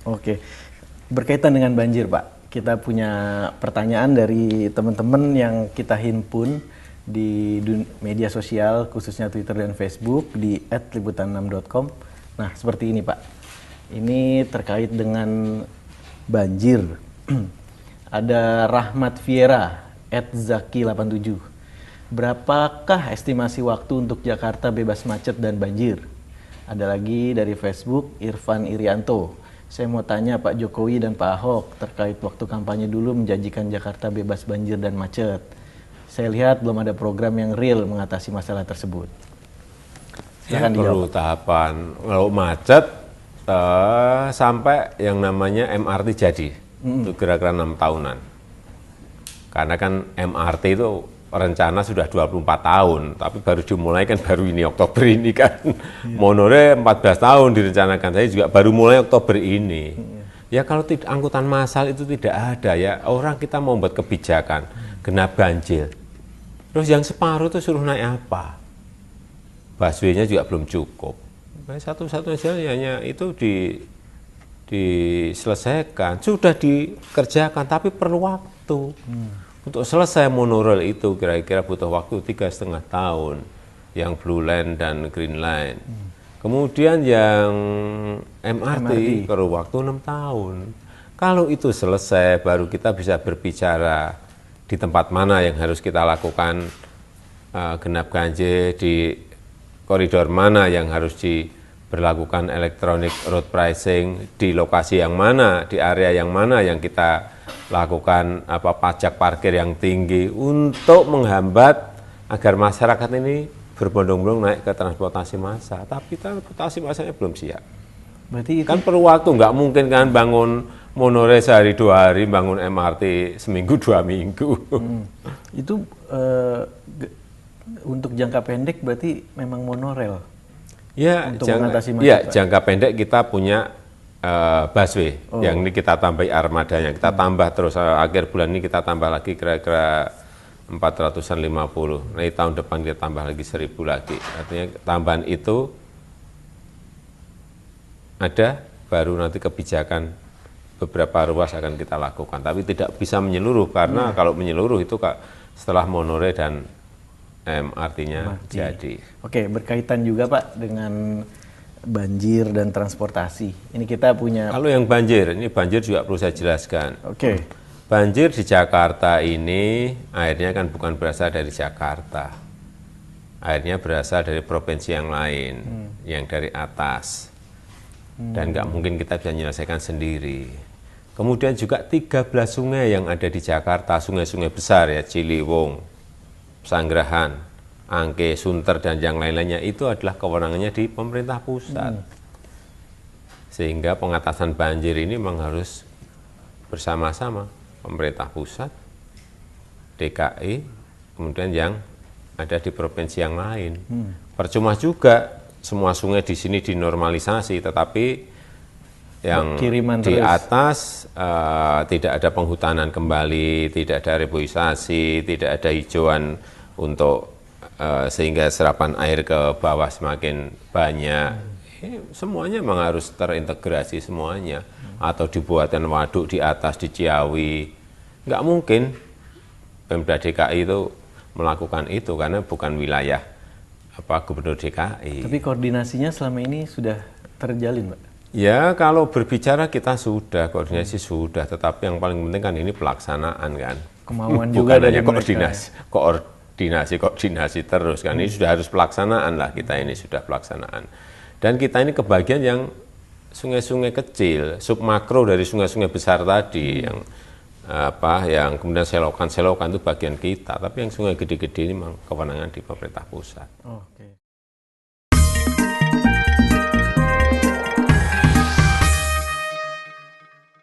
Oke, berkaitan dengan banjir Pak, kita punya pertanyaan dari teman-teman yang kita himpun di media sosial, khususnya Twitter dan Facebook di @liputan6.com. Nah, seperti ini Pak, ini terkait dengan banjir. Ada Rahmat Viera, @zaki87. Berapakah estimasi waktu untuk Jakarta bebas macet dan banjir? Ada lagi dari Facebook, Irfan Irianto. Saya mau tanya Pak Jokowi dan Pak Ahok terkait waktu kampanye dulu menjanjikan Jakarta bebas banjir dan macet. Saya lihat belum ada program yang real mengatasi masalah tersebut. Silakan perlu tahapan. Kalau macet sampai yang namanya MRT jadi, itu kira-kira 6 tahunan. Karena kan MRT itu rencana sudah 24 tahun, tapi baru dimulai kan baru ini Oktober ini kan. Monorail 14 tahun direncanakan, saya juga baru mulai Oktober ini. Ya kalau angkutan massal itu tidak ada ya, orang kita mau buat kebijakan, genap ganjil. Terus yang separuh itu suruh naik apa? Busway-nya juga belum cukup. Satu-satunya jalannya itu diselesaikan, sudah dikerjakan, tapi perlu waktu. Untuk selesai monorail itu kira-kira butuh waktu 3,5 tahun, yang Blue Line dan Green Line. Kemudian yang MRT perlu waktu 6 tahun. Kalau itu selesai, baru kita bisa berbicara di tempat mana yang harus kita lakukan genap ganjil, di koridor mana yang harus diberlakukan electronic road pricing, di lokasi yang mana, di area yang mana yang kita lakukan pajak parkir yang tinggi untuk menghambat agar masyarakat ini berbondong-bondong naik ke transportasi massal. Tapi transportasi massalnya belum siap. Berarti itu kan perlu waktu, nggak mungkin kan bangun monorail sehari 2 hari, bangun MRT seminggu 2 minggu. Itu untuk jangka pendek berarti memang monorail. Ya, untuk mengatasi macet. Ya, jangka pendek kita punya busway, yang ini kita tambah armadanya, kita tambah terus, akhir bulan ini kita tambah lagi kira-kira 450, nanti tahun depan kita tambah lagi 1.000 lagi, artinya tambahan itu ada, baru nanti kebijakan beberapa ruas akan kita lakukan, tapi tidak bisa menyeluruh, karena kalau menyeluruh itu setelah monorail dan MRT-nya jadi. Oke, berkaitan juga Pak dengan banjir dan transportasi. Ini kita punya. Kalau yang banjir, ini banjir juga perlu saya jelaskan. Oke. Banjir di Jakarta ini airnya kan bukan berasal dari Jakarta. Airnya berasal dari provinsi yang lain, yang dari atas. Dan nggak mungkin kita bisa menyelesaikan sendiri. Kemudian juga 13 sungai yang ada di Jakarta, sungai-sungai besar ya, Ciliwung, Pesanggerahan, Angke, Sunter, dan yang lain-lainnya itu adalah kewenangannya di pemerintah pusat. Sehingga pengatasan banjir ini memang harus bersama-sama pemerintah pusat, DKI, kemudian yang ada di provinsi yang lain. Percuma juga semua sungai di sini dinormalisasi, tetapi yang di atas tidak ada penghutanan kembali, tidak ada reboisasi, tidak ada hijauan untuk sehingga serapan air ke bawah semakin banyak. Semuanya memang harus terintegrasi semuanya. Atau dibuatkan waduk di atas, di Ciawi. Nggak mungkin Pemda DKI itu melakukan itu, karena bukan wilayah Gubernur DKI. Tapi koordinasinya selama ini sudah terjalin, Pak? Ya, kalau berbicara kita sudah, koordinasi sudah. Tetapi yang paling penting kan ini pelaksanaan kan. Kemauan juga dari koordinasi terus kan, ini sudah harus pelaksanaan lah, kita ini sudah pelaksanaan. Dan kita ini kebagian yang sungai-sungai kecil, submakro dari sungai-sungai besar tadi, yang kemudian selokan itu bagian kita, tapi yang sungai gede-gede ini memang kewenangan di pemerintah pusat. Oke.